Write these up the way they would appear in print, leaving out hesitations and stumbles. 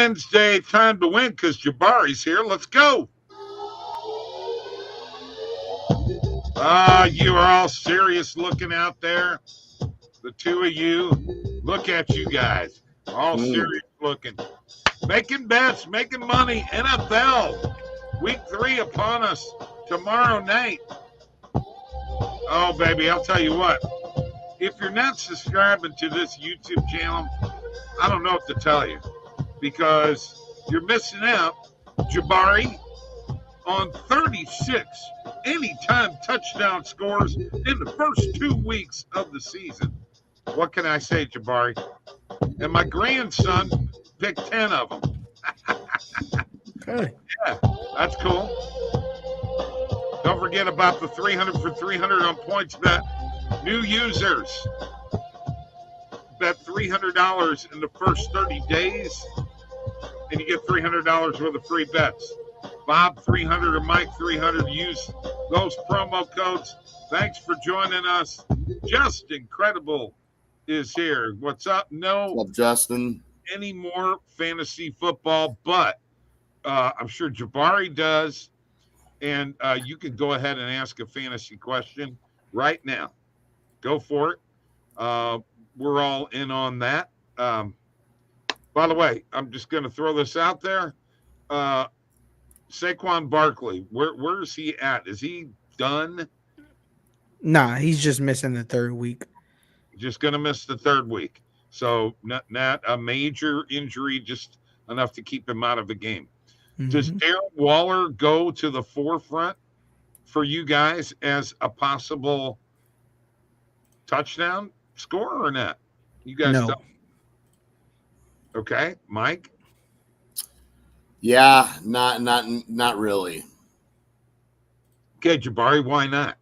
Wednesday time to win because Jabari's here. Let's go. You are all serious looking out there. The two of you. Look at you guys. All serious looking. Making bets, making money. NFL. Week 3 upon us tomorrow night. Oh, baby, I'll tell you what. If you're not subscribing to this YouTube channel, I don't know what to tell you because you're missing out. Jabari on 36 anytime touchdown scores in the first 2 weeks of the season. What can I say, Jabari? And my grandson picked 10 of them. Okay. Yeah, that's cool. Don't forget about the 300 for 300 on PointsBet. New users bet $300 in the first 30 days, and you get $300 worth of free bets. Bob 300 or Mike 300. Use those promo codes. Thanks for joining us. Just Incredible is here. What's up? No. What's up, Justin? Any more fantasy football, but I'm sure Jabari does. And you can go ahead and ask a fantasy question right now. Go for it. We're all in on that. By the way, I'm just going to throw this out there. Saquon Barkley, where is he at? Is he done? Nah, he's just missing the 3rd week. Just going to miss the 3rd week. So not a major injury, just enough to keep him out of the game. Mm-hmm. Does Darren Waller go to the forefront for you guys as a possible touchdown scorer or not? You guys no. Don't. Okay, Mike? Yeah, not really. Okay, Jabari, why not?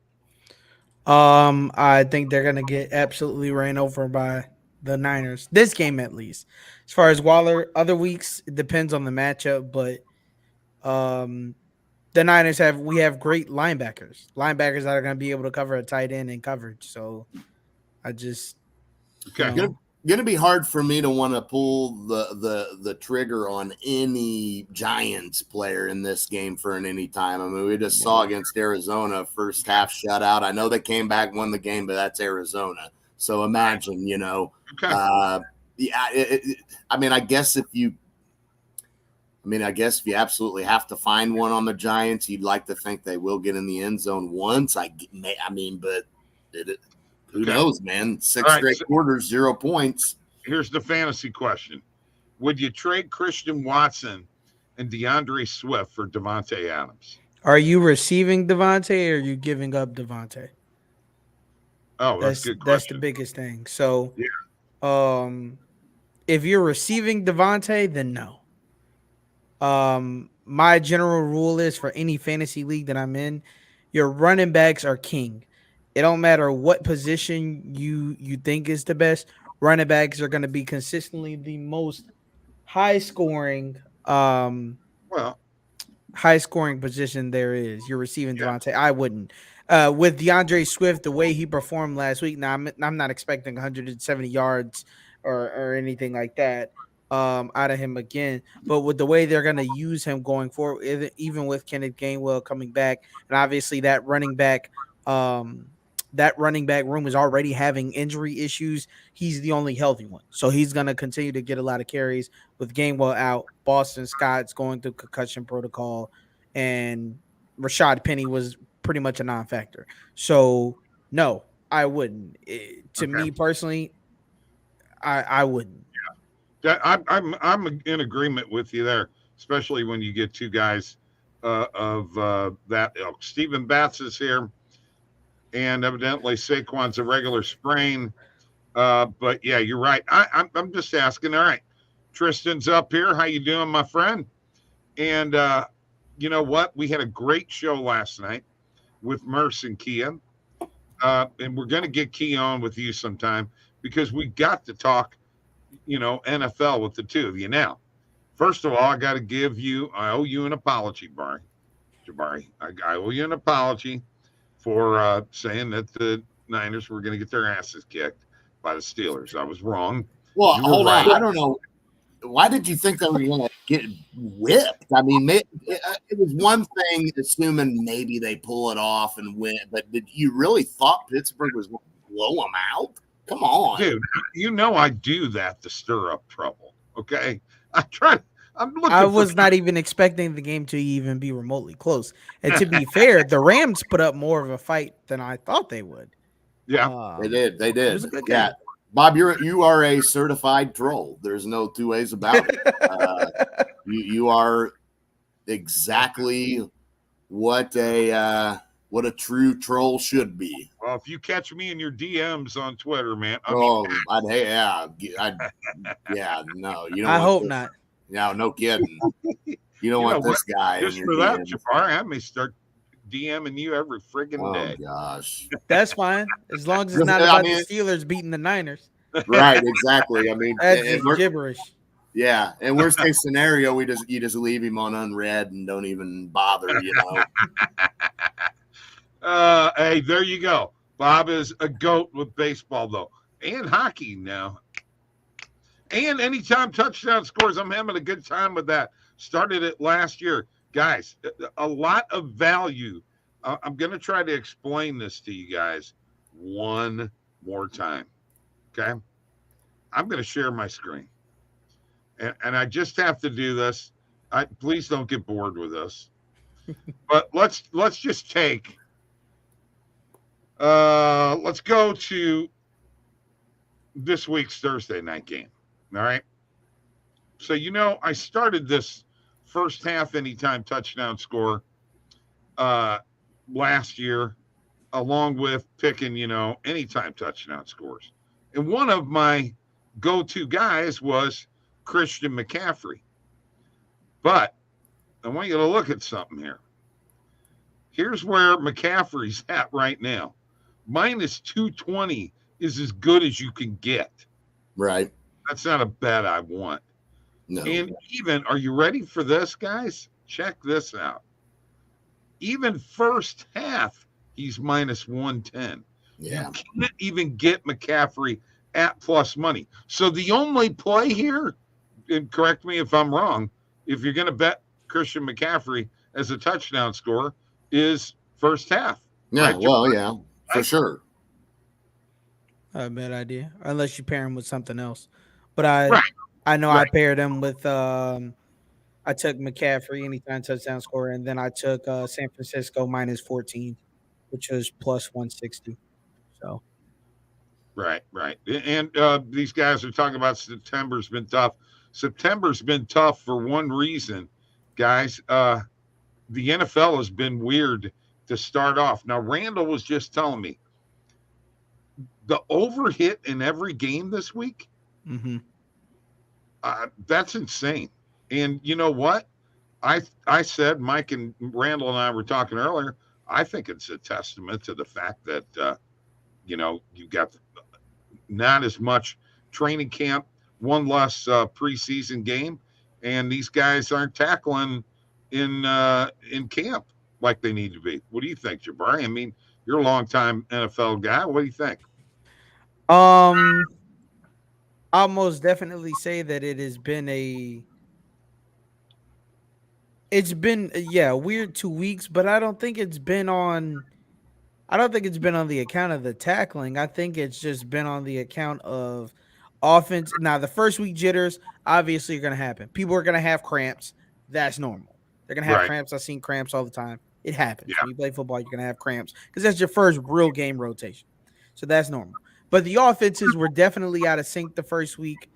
I think they're gonna get absolutely ran over by the Niners. This game, at least. As far as Waller, other weeks it depends on the matchup, but the Niners have great linebackers that are gonna be able to cover a tight end in coverage. So I just Gonna be hard for me to want to pull the trigger on any Giants player in this game for an anytime. I mean, we just saw against Arizona, first half shutout. I know they came back, won the game, but that's Arizona. So imagine, Okay. I mean, I guess if you absolutely have to find one on the Giants, you'd like to think they will get in the end zone once. Who knows, man? 6 straight quarters, 0 points. Here's the fantasy question. Would you trade Christian Watson and DeAndre Swift for Devontae Adams? Are you receiving Devontae or are you giving up Devontae? Oh, that's a good question. That's the biggest thing. So, if you're receiving Devontae, then no. My general rule is for any fantasy league that I'm in, your running backs are king. It don't matter what position you think is the best. Running backs are going to be consistently the most high scoring position there is. You're receiving Devontae. I wouldn't. With DeAndre Swift, the way he performed last week, now I'm not expecting 170 yards or anything like that out of him again. But with the way they're going to use him going forward, even with Kenneth Gainwell coming back, and obviously that running back room is already having injury issues. He's the only healthy one. So he's going to continue to get a lot of carries with Gainwell out. Boston Scott's going through concussion protocol, and Rashad Penny was pretty much a non-factor. So no, I wouldn't. Me personally, I wouldn't. Yeah, I'm in agreement with you there, especially when you get two guys of that ilk. Stephen Batts is here. And evidently Saquon's a regular sprain. But yeah, you're right. I'm just asking. All right. Tristan's up here. How you doing, my friend? And you know what? We had a great show last night with Merce and Kia. And we're going to get Kia on with you sometime because we got to talk, NFL with the two of you. Now, first of all, I owe you an apology, Jabari. I owe you an apology for saying that the Niners were going to get their asses kicked by the Steelers. I was wrong. Well, hold on. I don't know. why did you think they were going to get whipped? I mean, it was one thing assuming maybe they pull it off and win, but did you really thought Pittsburgh was going to blow them out? Come on, dude. I do that to stir up trouble. Okay, I'm looking. I was not even expecting the game to even be remotely close. And to be fair, the Rams put up more of a fight than I thought they would. Yeah, they did. They It did. was a good Yeah. game. Bob, you are a certified troll. There's no two ways about it. You are exactly what a true troll should be. well, if you catch me in your DMs on Twitter, man, No, you don't. I want hope this. not. No, no kidding. You don't want this guy in just your for that, DMs. Jabari, I may start DMing you every friggin' day. Oh gosh. That's fine. As long as it's not I about mean- the Steelers beating the Niners. Right, exactly. I mean, That's and just gibberish. yeah. And worst case scenario, you just leave him on unread and don't even bother. Hey, there you go. Bob is a goat with baseball, though, and hockey now. And anytime touchdown scores, I'm having a good time with that. Started it last year. Guys, a lot of value. I'm going to try to explain this to you guys one more time. Okay? I'm going to share my screen. And I just have to do this. Please don't get bored with this. But let's just take let's go to this week's Thursday night game. All right. So I started this first half anytime touchdown score last year, along with picking, anytime touchdown scores. And one of my go-to guys was Christian McCaffrey. But I want you to look at something here. Here's where McCaffrey's at right now. Minus 220 is as good as you can get. Right. That's not a bet I want. No. And even, are you ready for this, guys? Check this out. Even first half, he's minus 110. Yeah. You can't even get McCaffrey at plus money. So the only play here, and correct me if I'm wrong, if you're going to bet Christian McCaffrey as a touchdown scorer, is first half. Yeah, Right, well, yeah, for sure. A bad idea, unless you pair him with something else. But I know Right. I paired him with I took McCaffrey anytime touchdown scorer, and then I took San Francisco minus 14, which was plus 160. So Right. And these guys are talking about September's been tough. September's been tough for one reason, guys. The NFL has been weird to start off. Now, Randall was just telling me the over hit in every game this week. That's insane. And you know what? I said, Mike and Randall and I were talking earlier, I think it's a testament to the fact that, you got not as much training camp, one less preseason game, and these guys aren't tackling in camp like they need to be. What do you think, Jabari? I mean, you're a longtime NFL guy. What do you think? I'll most definitely say that it has been weird 2 weeks, but I don't think it's been on the account of the tackling. I think it's just been on the account of offense. Now, the first week jitters obviously are going to happen. People are going to have cramps. That's normal. They're going to have cramps. I've seen cramps all the time. It happens. Yeah. When you play football, you're going to have cramps because that's your first real game rotation. So that's normal. But the offenses were definitely out of sync the first week.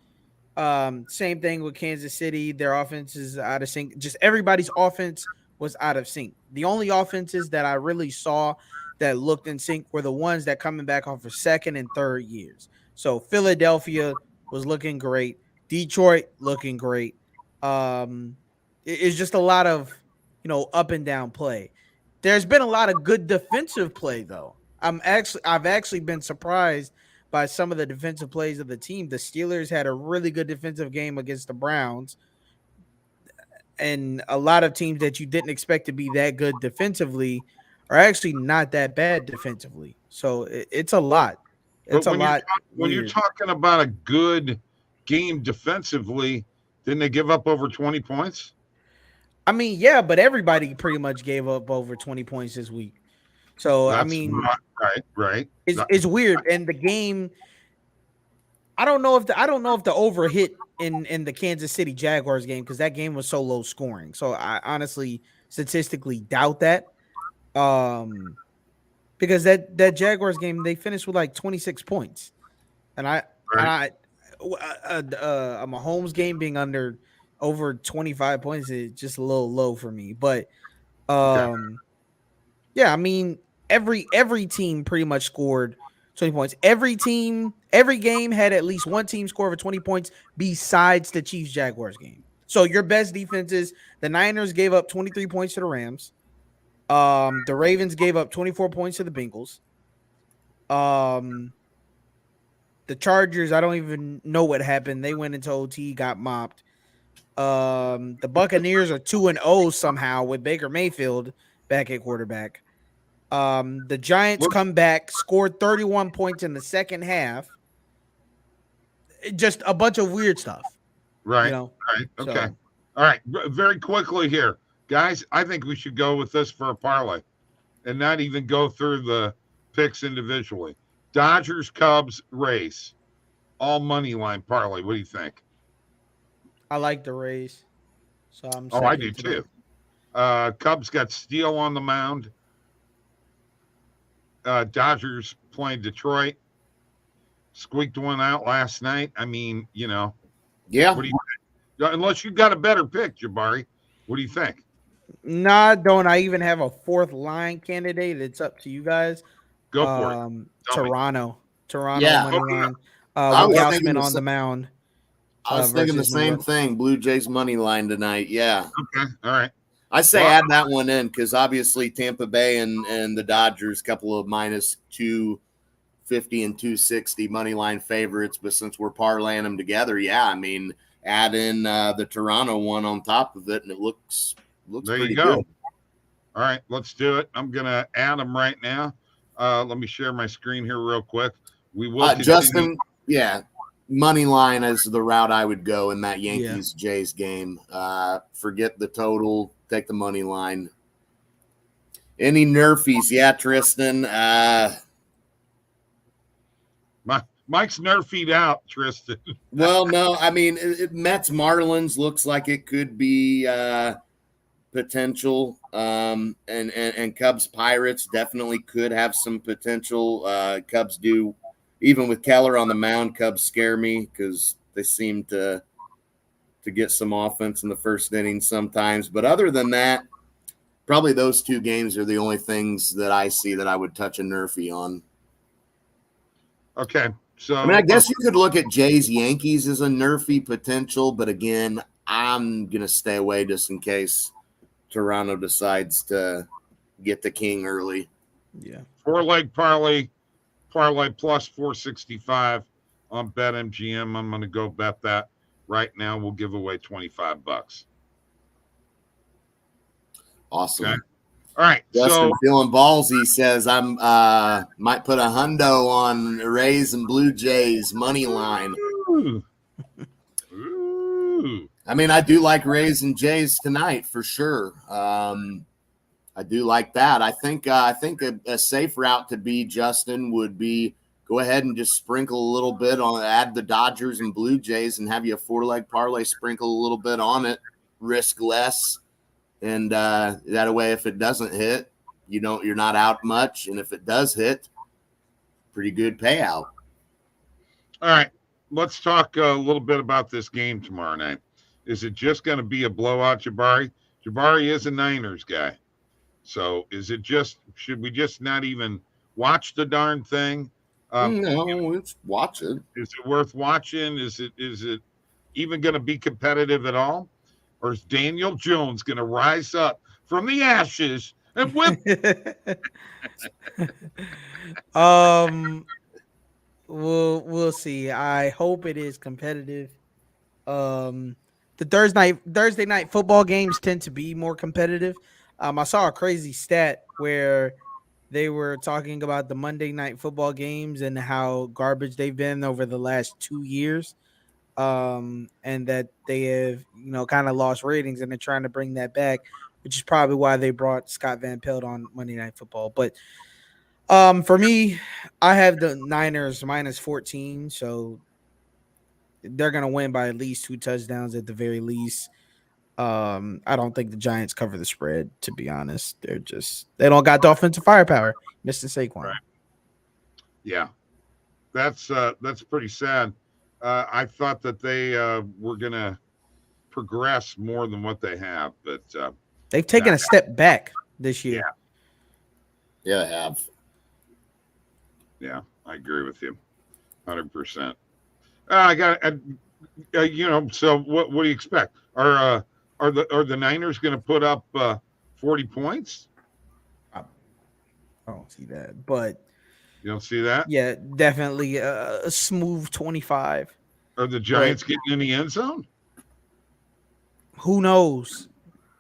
Same thing with Kansas City. Their offense is out of sync. Just everybody's offense was out of sync. The only offenses that I really saw that looked in sync were the ones that coming back off for second and third years. So Philadelphia was looking great. Detroit looking great. It's just a lot of, up and down play. There's been a lot of good defensive play though. I've actually been surprised by some of the defensive plays of the team. The Steelers had a really good defensive game against the Browns. And a lot of teams that you didn't expect to be that good defensively are actually not that bad defensively. So it's a lot. It's a lot. When you're talking about a good game defensively, Didn't they give up over 20 points? I mean, yeah, but everybody pretty much gave up over 20 points this week. So That's I mean, right. it's weird. And the game, I don't know if the over hit in the Kansas City Jaguars game because that game was so low scoring. So I honestly statistically doubt that. Because that Jaguars game they finished with like 26 points, and a Mahomes game being under over 25 points is just a little low for me. But yeah, I mean every team pretty much scored 20 points. Every game had at least one team score over 20 points besides the Chiefs Jaguars game. So your best defenses, the Niners gave up 23 points to the Rams. The Ravens gave up 24 points to the Bengals. The Chargers, I don't even know what happened. They went into OT, got mopped. The Buccaneers are 2-0 somehow with Baker Mayfield back at quarterback. The Giants come back, scored 31 points in the second half. Just a bunch of weird stuff. Right. You know? Right. Okay. So. All right. Very quickly here, guys. I think we should go with this for a parlay, and not even go through the picks individually. Dodgers, Cubs, Rays, all money line parlay. What do you think? I like the Rays, so I'm. I do too. Cubs got Steele on the mound. Dodgers playing Detroit. Squeaked one out last night. I mean, Yeah. What do you think? Unless you've got a better pick, Jabari. What do you think? Nah, don't I even have a fourth line candidate? It's up to you guys. Go for it. Toronto, yeah. money line. With Gausman on the mound. I was thinking the same thing. Blue Jays money line tonight. Yeah. Okay. All right. I say add that one in because obviously Tampa Bay and the Dodgers, couple of minus 250 and 260 money line favorites. But since we're parlaying them together, I mean, add in the Toronto one on top of it, and it looks there pretty you go. good. All right, let's do it. I'm gonna add them right now. Let me share my screen here real quick. We will Justin. Yeah, money line is the route I would go in that Yankees Jays game. Forget the total. Take the money line. Any nerfies? Yeah, Tristan. Mike's nerfied out, Tristan. Well, no, I mean Mets Marlins looks like it could be potential, and Cubs Pirates definitely could have some potential. Cubs do, even with Keller on the mound. Cubs scare me because they seem to get some offense in the first inning sometimes. But other than that, probably those two games are the only things that I see that I would touch a nerfy on. Okay. So I mean, I guess you could look at Jays Yankees as a nerfy potential, but again, I'm gonna stay away just in case Toronto decides to get the king early. Yeah. 4-leg parlay plus 465 on BetMGM. I'm gonna go bet that right now. We'll give away $25. Awesome. Okay. All right. Justin feeling ballsy says I'm might put a hundo on Rays and Blue Jays money line. Ooh. I mean, I do like Rays and Jays tonight for sure. I do like that. I think a safe route to be, Justin, would be go ahead and just sprinkle a little bit on, add the Dodgers and Blue Jays, and have you a 4-leg parlay, sprinkle a little bit on it, risk less. And that way, if it doesn't hit, you're not out much. And if it does hit, pretty good payout. All right. Let's talk a little bit about this game tomorrow night. Is it just going to be a blowout, Jabari? Jabari is a Niners guy. So should we just not even watch the darn thing? No, let's watch it. Is it worth watching? Is it even going to be competitive at all? Or is Daniel Jones going to rise up from the ashes and whip? We'll see. I hope it is competitive. The Thursday night football games tend to be more competitive. I saw a crazy stat where they were talking about the Monday night football games and how garbage they've been over the last 2 years. and that they have, kind of lost ratings, and they're trying to bring that back, which is probably why they brought Scott Van Pelt on Monday Night Football. But for me, I have the Niners minus 14, so they're gonna win by at least 2 touchdowns at the very least. I don't think the Giants cover the spread, to be honest. They don't got the offensive firepower. Mr. Saquon. Right. Yeah, that's pretty sad. I thought that they were gonna progress more than what they have, but they've taken a step back this year. Yeah, they have. Yeah, I agree with you, 100%. I got, So what do you expect? Are the Niners going to put up 40 points? I don't see that, but you don't see that. Yeah, definitely a smooth 25. Are the Giants getting in the end zone? Who knows?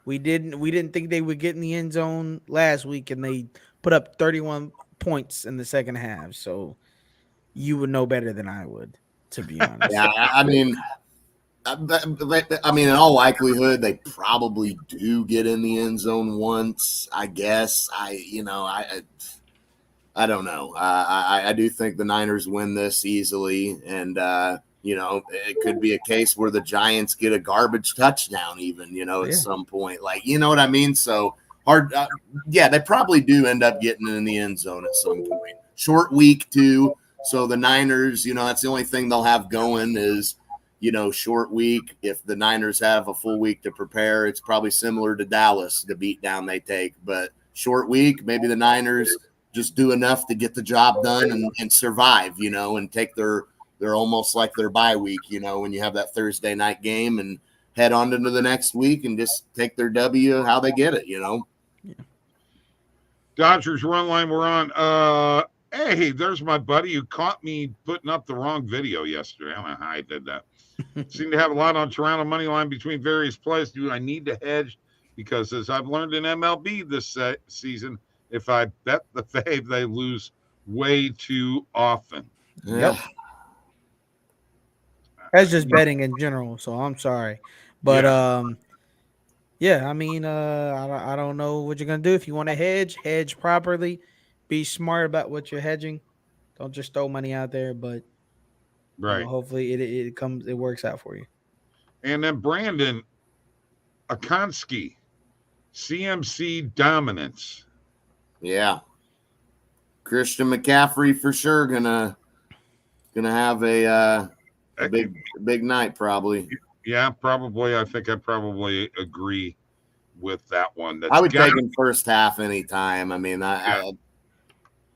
We didn't think they would get in the end zone last week, and they put up 31 points in the second half. So you would know better than I would, to be honest. Yeah, I mean, in all likelihood, they probably do get in the end zone once. I guess. I don't know. I do think the Niners win this easily, and it could be a case where the Giants get a garbage touchdown, even at some point. You know what I mean? So hard. They probably do end up getting in the end zone at some point. Short week too. So the Niners, that's the only thing they'll have going is, short week. If the Niners have a full week to prepare, it's probably similar to Dallas, the beatdown they take. But short week, maybe the Niners just do enough to get the job done and survive, and take they're almost like their bye week, when you have that Thursday night game and head on into the next week and just take their W how they get it, Yeah. Dodgers run line we're on. Hey, there's my buddy who caught me putting up the wrong video yesterday. I don't know how I did that. Seem to have a lot on Toronto money line between various plays. Do I need to hedge? Because as I've learned in MLB this season, if I bet the fave, they lose way too often. Yep. That's just betting in general, so I'm sorry. But I don't know what you're gonna do. If you want to hedge properly, be smart about what you're hedging. Don't just throw money out there, but hopefully it works out for you. And then Brandon Akonski, CMC dominance. Yeah. Christian McCaffrey for sure gonna have a big night probably. Yeah, probably. I think I probably agree with that one. I would take him first half anytime. I mean, I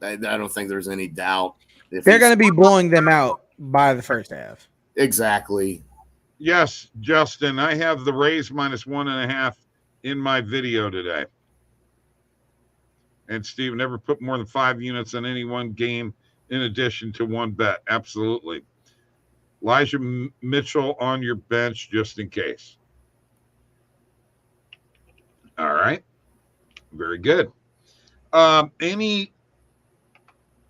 don't think there's any doubt. They're going to be blowing them out by the first half. Exactly. Yes, Justin, I have the Rays minus 1.5 in my video today. And Steve, never put more than 5 units on any one game in addition to one bet. Absolutely. Elijah Mitchell on your bench just in case. All right. Very good.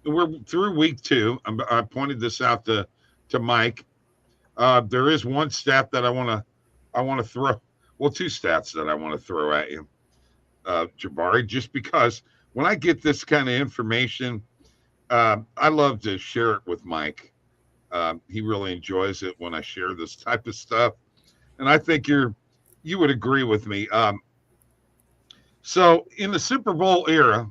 We're through week 2. I pointed this out to Mike. There is one stat that I want to throw. Well, 2 stats that I want to throw at you, Jabari, just because when I get this kind of information, I love to share it with Mike. He really enjoys it when I share this type of stuff, and I think you would agree with me. So in the Super Bowl era,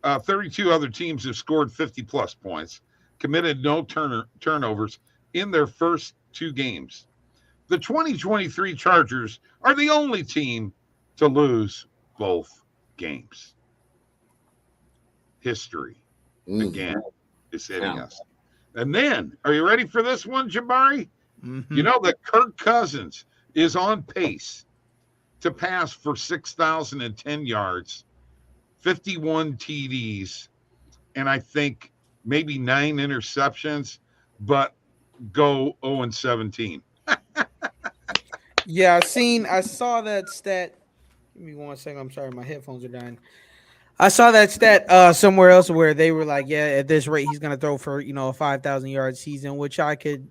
32 other teams have scored 50-plus points, committed no turnovers in their first 2 games. The 2023 Chargers are the only team to lose both games. History, again, is hitting us. And then, are you ready for this one, Jabari? Mm-hmm. You know that Kirk Cousins is on pace to pass for 6,010 yards, 51 TDs, and I think maybe 9 interceptions, but go 0-17. Yeah, I saw that stat. Give me 1 second. I'm sorry, my headphones are dying. I saw that stat somewhere else where they were like, yeah, at this rate, he's going to throw for, a 5,000 yard season, which I could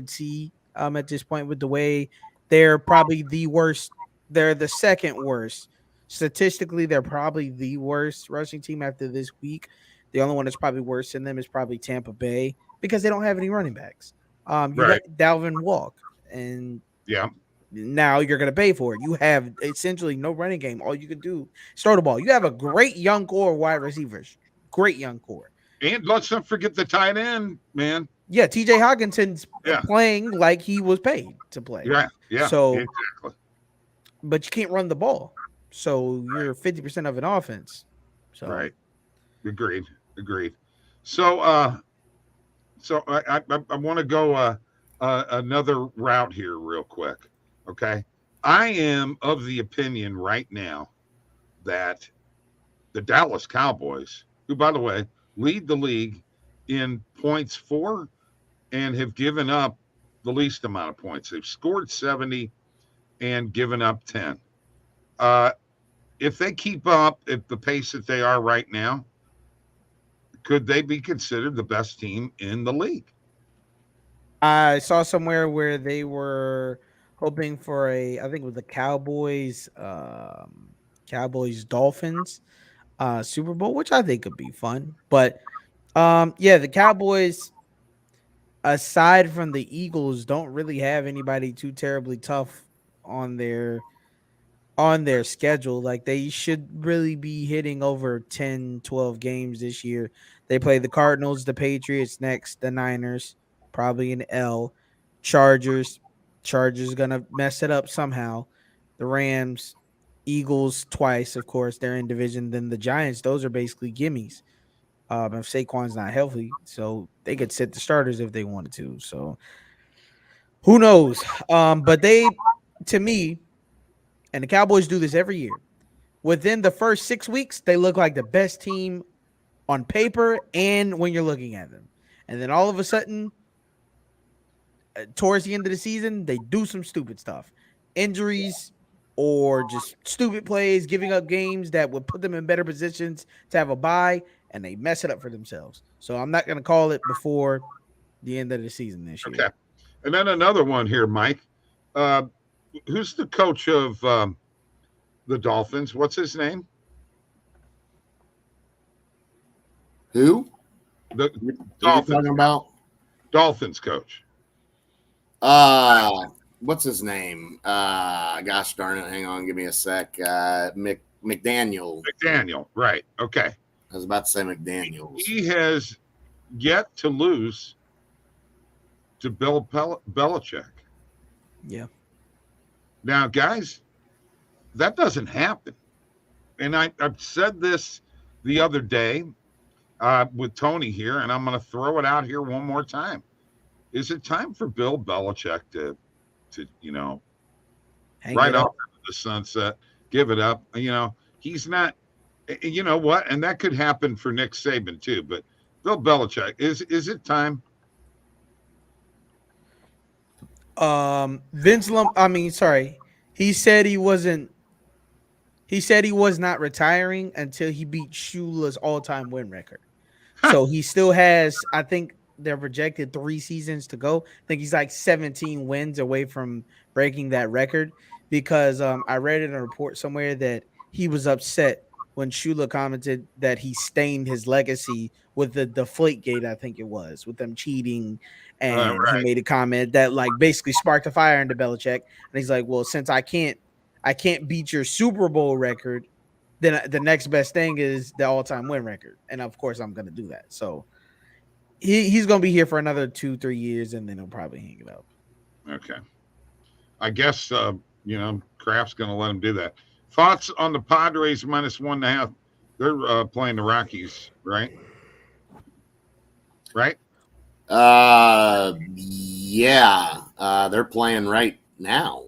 see at this point with the way they're probably the worst. They're the second worst. Statistically, they're probably the worst rushing team after this week. The only one that's probably worse than them is probably Tampa Bay because they don't have any running backs. You Right. let Dalvin walk, and Yeah. now you're going to pay for it. You have essentially no running game. All you can do is throw the ball. You have a great young core of wide receivers. Great young core. And let's not forget the tight end, man. Yeah, TJ Hawkinson's Yeah. playing like he was paid to play. Yeah. Yeah. So, exactly. but you can't run the ball. So you're 50% of an offense. So Right. Agreed. So I want to go another route here real quick. Okay. I am of the opinion right now that the Dallas Cowboys, who by the way lead the league in points for and have given up the least amount of points. They've scored 70 and given up 10. If they keep up at the pace that they are right now, could they be considered the best team in the league? I saw somewhere where they were hoping for I think it was the Cowboys Dolphins Super Bowl, which I think could be fun. But yeah, the Cowboys, aside from the Eagles, don't really have anybody too terribly tough on their schedule. Like they should really be hitting over 10, 12 games this year. They play the Cardinals, the Patriots next, the Niners, probably an L, Chargers gonna mess it up somehow. The Rams, Eagles twice, of course, they're in division. Then the Giants, those are basically gimmies. If Saquon's not healthy, so they could sit the starters if they wanted to. So who knows? But they, to me, and the Cowboys do this every year. Within the first 6 weeks, they look like the best team on paper and when you're looking at them. And then all of a sudden, towards the end of the season, they do some stupid stuff. Injuries or just stupid plays, giving up games that would put them in better positions to have a bye, and they mess it up for themselves. So I'm not going to call it before the end of the season this year. Okay. And then another one here, Mike. Who's the coach of the Dolphins? What's his name? Who? The What are you Dolphins. talking about? Dolphins coach. What's his name? Gosh darn it. Hang on. Give me a sec. McDaniel. McDaniel. Right. Okay. I was about to say McDaniels. He has yet to lose to Bill Belichick. Yeah. Now, guys, that doesn't happen. And I've said this the other day with Tony here, and I'm going to throw it out here one more time. Is it time for Bill Belichick to Hang right it up. off into the sunset, give it up? He's not. You know what? And that could happen for Nick Saban too. But Bill Belichick, is it time? He said he wasn't. He said he was not retiring until he beat Shula's all-time win record. So he still has, I think they're projected 3 seasons to go. I think he's like 17 wins away from breaking that record because I read in a report somewhere that he was upset when Shula commented that he stained his legacy with the Deflategate, I think it was, with them cheating. And Right. he made a comment that like basically sparked a fire into Belichick. And he's like, well, since I can't beat your Super Bowl record, then the next best thing is the all-time win record. And of course I'm going to do that. So he's going to be here for another 2-3 years and then he'll probably hang it up. Okay. I guess, Kraft's going to let him do that. Thoughts on the Padres -1.5? They're playing the Rockies, right? Right? Yeah. They're playing right now.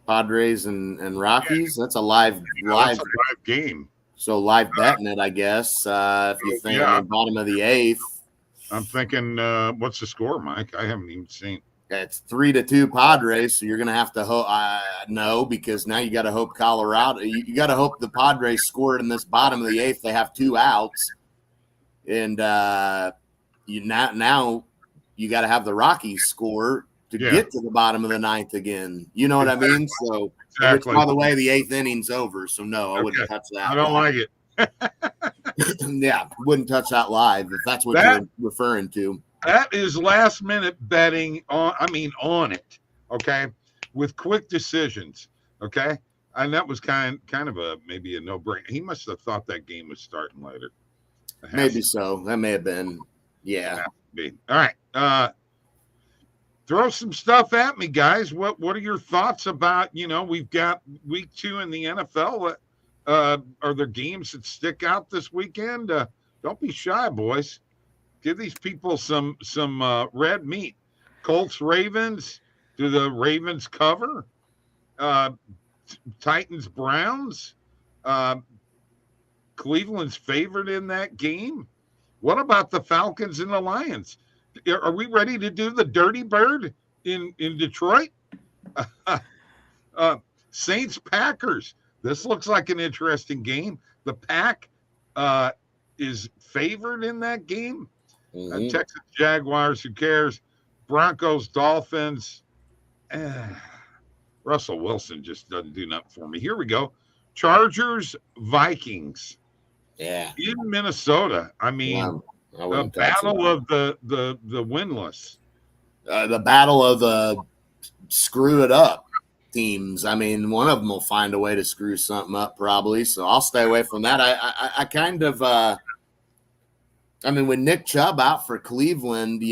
Padres and Rockies. That's a live That's a live game. So live betting it, I guess. If you think bottom of the 8th. I'm thinking, what's the score, Mike? I haven't even seen. It's 3-2 Padres, so you're gonna have to hope. No, because now you got to hope Colorado. You got to hope the Padres scored in this bottom of the 8th. They have 2 outs, and now you got to have the Rockies score to get to the bottom of the ninth again. You know what I mean? So, which, by the way, the 8th inning's over. So, no, I wouldn't touch that. I don't like it. Yeah, wouldn't touch that live if that's what you're referring to. That is last minute betting on it. Okay. With quick decisions. Okay. And that was kind of maybe a no-brainer. He must have thought that game was starting later. Maybe so. That may have been. Yeah. All right. Throw some stuff at me, guys. What are your thoughts about, we've got week 2 in the NFL. Are there games that stick out this weekend? Don't be shy, boys. Give these people some red meat. Colts, Ravens. Do the Ravens cover? Titans, Browns. Cleveland's favored in that game. What about the Falcons and the Lions? Are we ready to do the Dirty Bird in Detroit? Saints, Packers. This looks like an interesting game. The Pack is favored in that game. Texas Jaguars, who cares? Broncos, Dolphins. Russell Wilson just doesn't do nothing for me. Here we go. Chargers, Vikings. Yeah. In Minnesota. I mean, a battle of the winless. The battle of the screw it up teams. I mean, one of them will find a way to screw something up probably. So I'll stay away from that. I kind of with Nick Chubb out for Cleveland,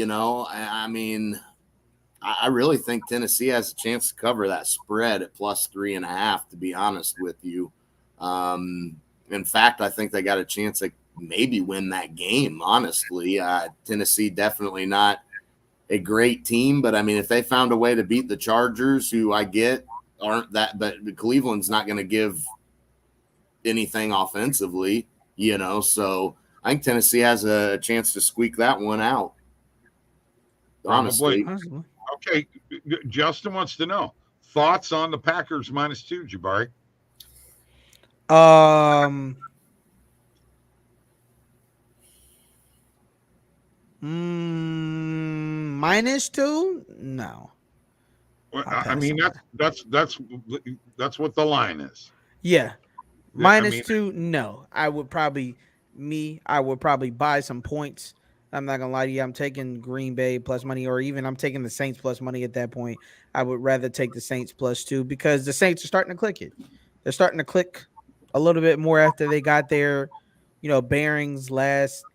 I really think Tennessee has a chance to cover that spread at +3.5, to be honest with you. In fact, I think they got a chance to maybe win that game, honestly. Tennessee definitely not a great team, but if they found a way to beat the Chargers, who I get aren't that, but Cleveland's not going to give anything offensively, so I think Tennessee has a chance to squeak that one out. Honestly. Okay, Justin wants to know thoughts on the Packers -2, Jabari. -2? No. Well, that's what the line is. Yeah. -2, no. I would probably buy some points. I'm not gonna lie to you. I'm taking Green Bay plus money, or even I'm taking the Saints plus money at that point. I would rather take the Saints +2 because the Saints are starting to click it. They're starting to click a little bit more after they got their, bearings last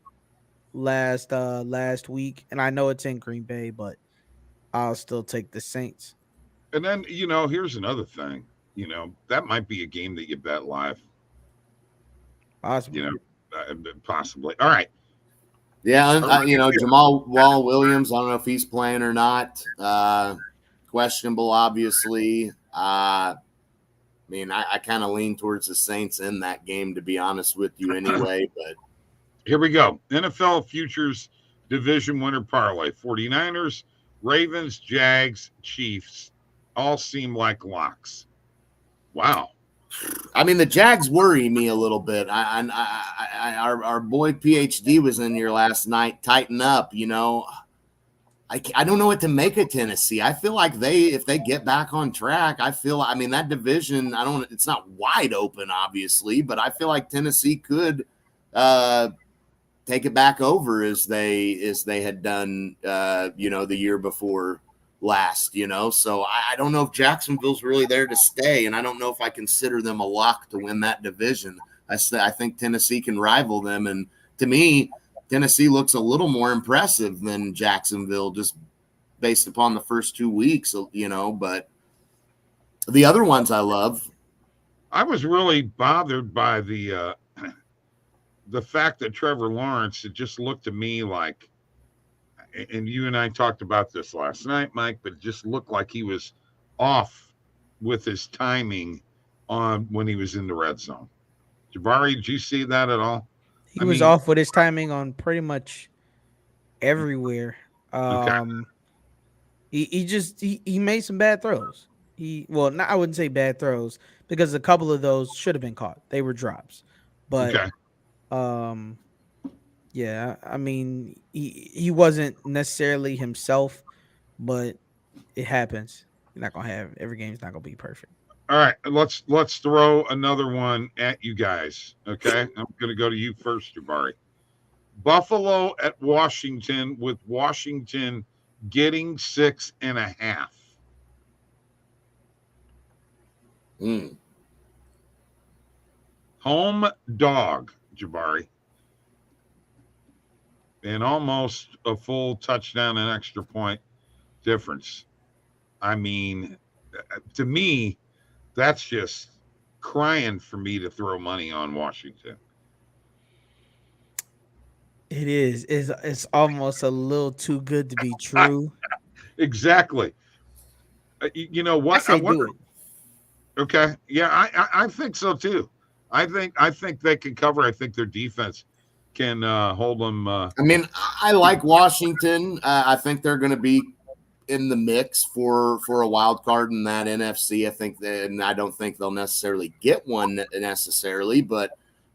week. And I know it's in Green Bay, but I'll still take the Saints. And then, here's another thing. That might be a game that you bet live. Possibly. Possibly. All right. Yeah, Jamal Williams, I don't know if he's playing or not. Questionable, obviously. I kind of lean towards the Saints in that game, to be honest with you anyway. But here we go. NFL Futures Division Winner Parlay. 49ers, Ravens, Jags, Chiefs all seem like locks. Wow. The Jags worry me a little bit. Our boy PhD was in here last night. Tighten up, I don't know what to make of Tennessee. I feel like if they get back on track, that division, it's not wide open, obviously, but I feel like Tennessee could take it back over as they had done, the year before last, so I don't know if Jacksonville's really there to stay, and I don't know if I consider them a lock to win that division. I think Tennessee can rival them, and to me, Tennessee looks a little more impressive than Jacksonville just based upon the first 2 weeks, but the other ones I love. I was really bothered by the fact that Trevor Lawrence, it just looked to me like, and you and I talked about this last night, Mike, but it just looked like he was off with his timing on when he was in the red zone. Jabari, did you see that at all? He was off with his timing on pretty much everywhere. He made some bad throws. I wouldn't say bad throws because a couple of those should have been caught. They were drops, but Yeah, I mean, he wasn't necessarily himself, but it happens. You're not gonna have every game's not gonna be perfect. All right, let's throw another one at you guys. Okay, I'm going to go to you first, Jabari. Buffalo at Washington, with Washington getting 6.5. Mm. Home dog, Jabari. And almost a full touchdown and extra point difference. I mean, to me, that's just crying for me to throw money on Washington. It is. It's almost a little too good to be true. Exactly. You know I what? I say do wonder. it. Okay. Yeah, I think so too. I think they can cover. I think their defense can hold them. I mean, I like Washington. I think they're going to be in the mix for a wild card in that NFC. I think and I don't think they'll necessarily get one necessarily, but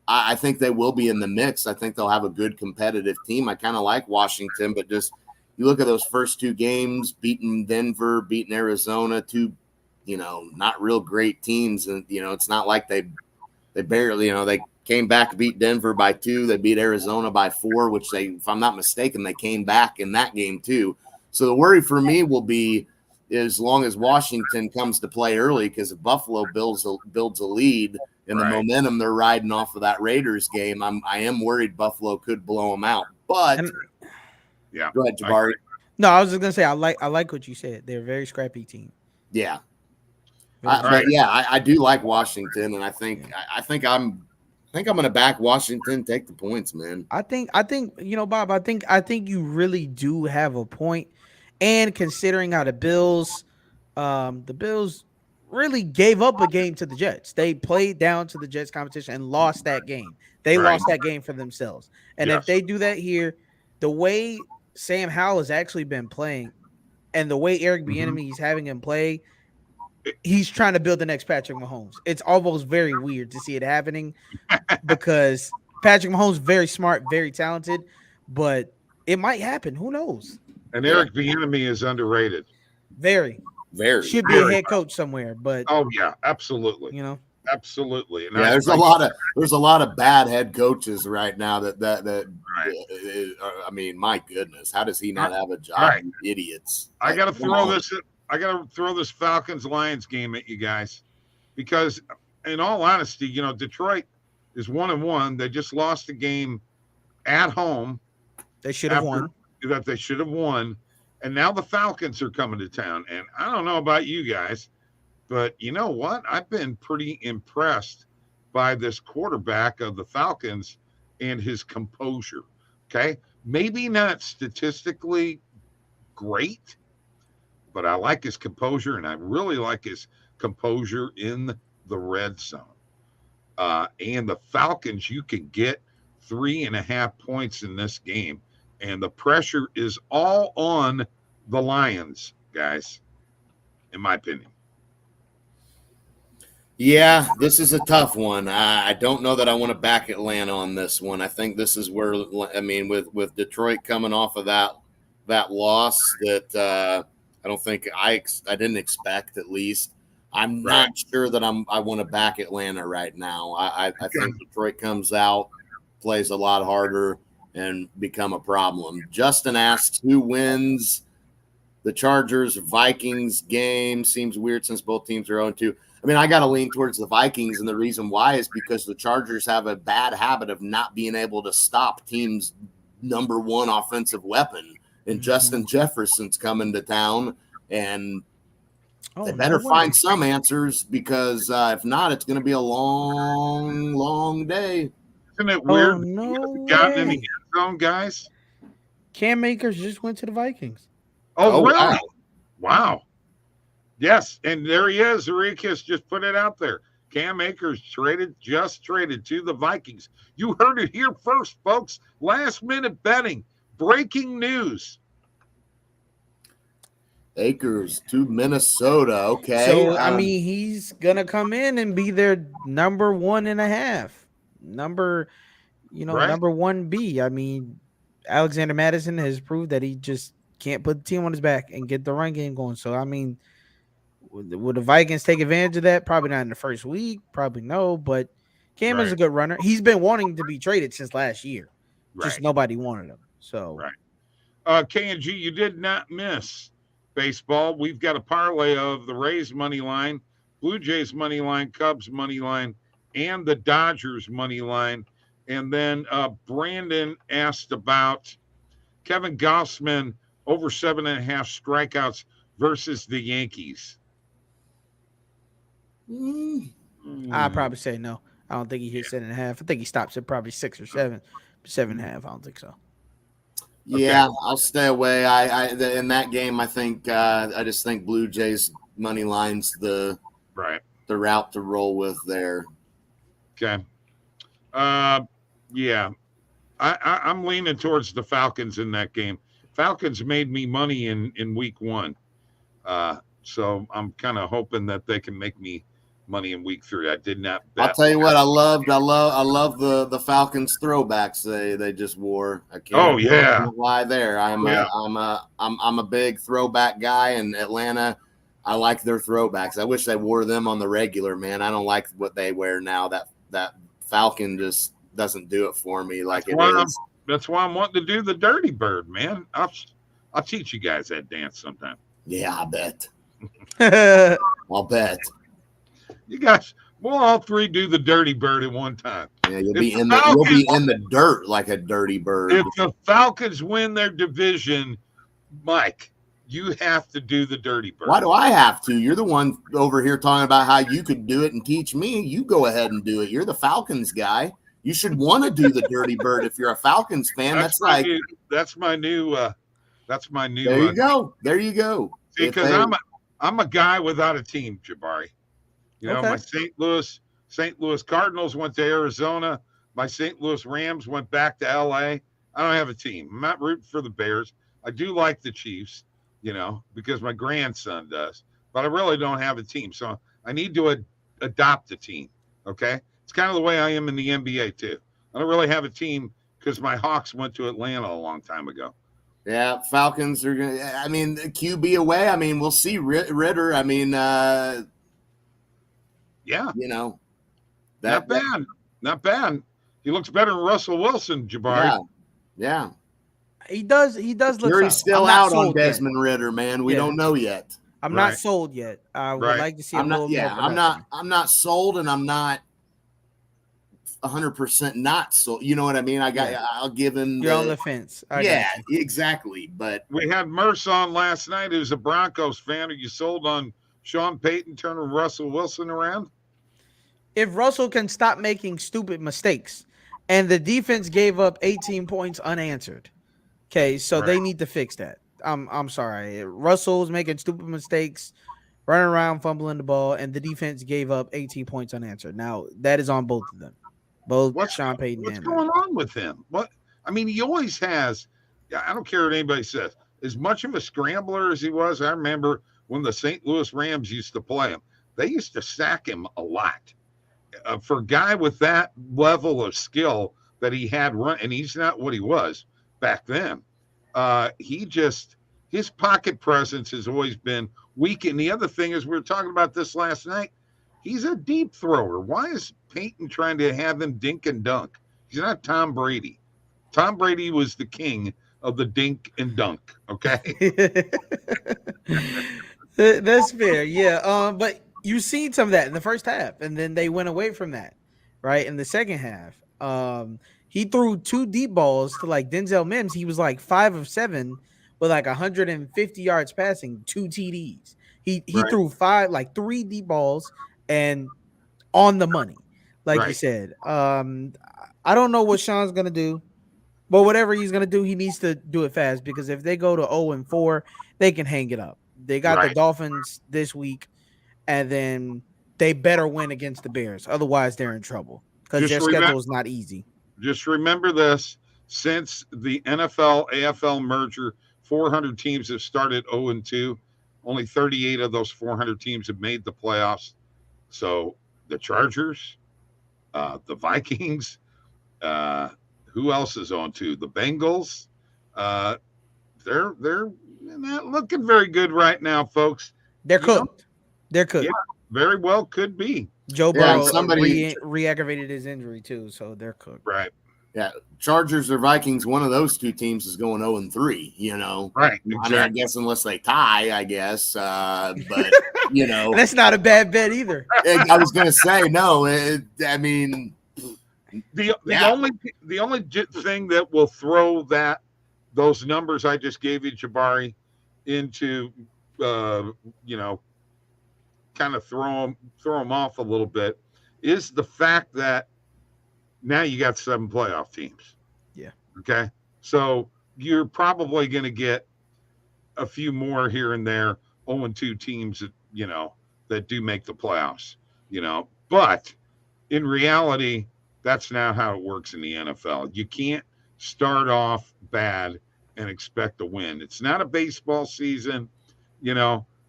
I think they will be in the mix. I think they'll have a good competitive team. I kind of like Washington, but just you look at those first two games, beating Denver, beating Arizona, two, not real great teams. And, it's not like they barely, they came back, beat Denver by 2. They beat Arizona by 4, which if I'm not mistaken, they came back in that game too. So the worry for me will be as long as Washington comes to play early, because if Buffalo builds a lead and the momentum they're riding off of that Raiders game, I am worried Buffalo could blow them out. But yeah, go ahead, Jabari. No, I was just gonna say I like what you said. They're a very scrappy team. Yeah. Very I do like Washington, and I think I'm going to back Washington, take the points, man. I think Bob, I think you really do have a point. And considering how the Bills really gave up a game to the Jets. They played down to the Jets competition and lost that game. They lost that game for themselves. And if they do that here, the way Sam Howell has actually been playing and the way Eric Bieniemy is having him play, he's trying to build the next Patrick Mahomes. It's almost very weird to see it happening because Patrick Mahomes very smart, very talented, but it might happen. Who knows? And Eric Bieniemy is underrated. Very. Should be a head coach somewhere, but oh yeah, absolutely. Absolutely. And there's a lot of bad head coaches right now that I mean, my goodness, how does he not have a job? Right. Idiots. I got to throw this Falcons Lions game at you guys, because in all honesty, Detroit is 1-1. They just lost a game at home. They should have won. That they should have won. And now the Falcons are coming to town. And I don't know about you guys, but you know what? I've been pretty impressed by this quarterback of the Falcons and his composure. Okay. Maybe not statistically great, but I like his composure, and I really like his composure in the red zone. And the Falcons, you can get 3.5 points in this game. And the pressure is all on the Lions, guys, in my opinion. Yeah, this is a tough one. I don't know that I want to back Atlanta on this one. I think this is where, I mean, with Detroit coming off of that loss that I don't think I didn't expect, at least. I'm not sure that I want to back Atlanta right now. I think Detroit comes out, plays a lot harder, and become a problem. Justin asks, who wins the Chargers-Vikings game? Seems weird since both teams are 0-2. I mean, I got to lean towards the Vikings, and the reason why is because the Chargers have a bad habit of not being able to stop teams' number one offensive weapon. And Justin Jefferson's coming to town, and they better find some answers, because if not, it's going to be a long, long day. Isn't it weird? Gotten in the end zone, guys? Cam Akers just went to the Vikings. Oh, really? Wow. Yes, and there he is. Enriquez just put it out there. Cam Akers just traded to the Vikings. You heard it here first, folks. Last minute betting. Breaking news. Akers to Minnesota. Okay. So, I mean, he's going to come in and be their number 1.5. Right. number 1B. I mean, Alexander Madison has proved that he just can't put the team on his back and get the run game going. So, I mean, would the Vikings take advantage of that? Probably not in the first week. Probably no. But Cam is a good runner. He's been wanting to be traded since last year. Just nobody wanted him. So, K&G, you did not miss baseball. We've got a parlay of the Rays money line, Blue Jays money line, Cubs money line, and the Dodgers money line. And then Brandon asked about Kevin Gossman over 7.5 strikeouts versus the Yankees. I'd probably say no. I don't think he hit 7.5. I think he stops at probably 6 or 7. 7.5. I don't think so. Yeah, I'll stay away. In that game, I think I just think Blue Jays money line's the route to roll with there. Okay. Yeah, I'm leaning towards the Falcons in that game. Falcons made me money in week 1, so I'm kind of hoping that they can make me money in week 3. I did not bet. I'll tell you what, I love the Falcons throwbacks they just wore. I can't lie there. I'm a big throwback guy in Atlanta. I like their throwbacks. I wish they wore them on the regular, man. I don't like what they wear now. That Falcon just doesn't do it for me like it is. That's why I'm wanting to do the Dirty Bird, man. I'll teach you guys that dance sometime. Yeah, I bet. I'll bet. You guys, we'll all 3 do the Dirty Bird at one time. Yeah, you'll be in the dirt like a dirty bird. If the Falcons win their division, Mike, you have to do the Dirty Bird. Why do I have to? You're the one over here talking about how you could do it and teach me. You go ahead and do it. You're the Falcons guy. You should want to do the Dirty Bird if you're a Falcons fan. That's my new. There you go. Because I'm a guy without a team, Jabari. You know, my St. Louis Cardinals went to Arizona. My St. Louis Rams went back to LA. I don't have a team. I'm not rooting for the Bears. I do like the Chiefs, because my grandson does. But I really don't have a team. So I need to adopt a team, okay? It's kind of the way I am in the NBA, too. I don't really have a team because my Hawks went to Atlanta a long time ago. Yeah, Falcons are going to – I mean, QB away. I mean, we'll see Ritter. I mean yeah. Not bad. He looks better than Russell Wilson, Jabari. Yeah. He does look Jury's still out on Desmond Ritter, man. We don't know yet. I'm not sold yet. I would like to see I'm not sold, and I'm not 100% not sold. You know what I mean? I'll give him You're on the fence. Exactly. But we had Merce on last night, who's a Broncos fan. Are you sold on Sean Payton turning Russell Wilson around? If Russell can stop making stupid mistakes, and the defense gave up 18 points unanswered. Okay, so they need to fix that. I'm sorry. Russell's making stupid mistakes, running around, fumbling the ball, and the defense gave up 18 points unanswered. Now, that is on both of them. Both Sean Payton what's and going on with him? He always has. I don't care what anybody says. As much of a scrambler as he was, I remember when the St. Louis Rams used to play him. They used to sack him a lot. For a guy with that level of skill that he had and he's not what he was back then. His pocket presence has always been weak. And the other thing is, we were talking about this last night. He's a deep thrower. Why is Peyton trying to have him dink and dunk? He's not Tom Brady. Tom Brady was the king of the dink and dunk. Okay. That's fair. Yeah. But you seen some of that in the first half, and then they went away from that, right? In the second half, he threw 2 deep balls to like Denzel Mims. He was like 5 of 7 with like 150 yards passing, 2 TDs. He threw 3 deep balls and on the money, like you said. I don't know what Sean's gonna do, but whatever he's gonna do, he needs to do it fast, because if they go to 0-4, they can hang it up. They got the Dolphins this week, and then they better win against the Bears. Otherwise, they're in trouble because their schedule is not easy. Just remember this. Since the NFL AFL merger, 400 teams have started 0-2. Only 38 of those 400 teams have made the playoffs. So the Chargers, the Vikings, Who else is on 2? The Bengals. They're not looking very good right now, folks. They're cooked. They're cooked. Yeah, very well could be. Joe Yeah, Burrow re-aggravated his injury too, so they're cooked. Right. Yeah, Chargers or Vikings, one of those two teams is going 0-3, you know. Right. Exactly. Exactly. I mean, I guess unless they tie, I guess. But, you know. That's not a bad bet either. I was going to say, no. I mean. The only thing that will throw those numbers I just gave you, Jabari, into kind of throw them off a little bit is the fact that now you got 7 playoff teams. Yeah. Okay. So you're probably going to get a few more here and there 0-2 teams that do make the playoffs. But in reality, that's not how it works in the NFL. You can't start off bad and expect to win. It's not a baseball season.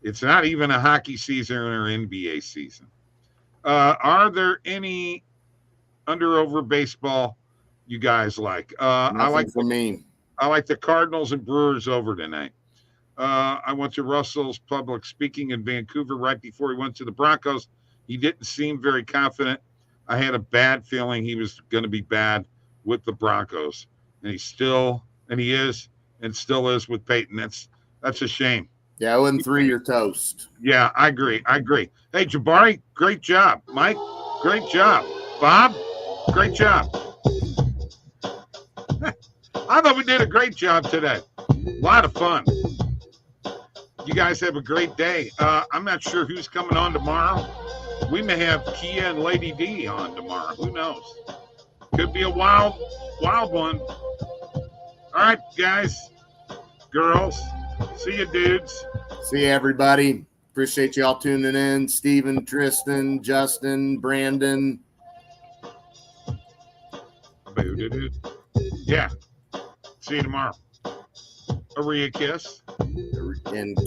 It's not even a hockey season or NBA season. Are there any under-over baseball you guys like? I like the Cardinals and Brewers over tonight. I went to Russell's public speaking in Vancouver right before he went to the Broncos. He didn't seem very confident. I had a bad feeling he was going to be bad with the Broncos, and he still is with Peyton. That's a shame. Yeah, 0-3, you're toast. Yeah, I agree. Hey, Jabari, great job. Mike, great job. Bob, great job. I thought we did a great job today. A lot of fun. You guys have a great day. I'm not sure who's coming on tomorrow. We may have Kia and Lady D on tomorrow. Who knows? Could be a wild one. All right, guys, girls. See you, dudes. See you, everybody. Appreciate you all tuning in. Steven, Tristan, Justin, Brandon. Yeah. See you tomorrow. Aria kiss. And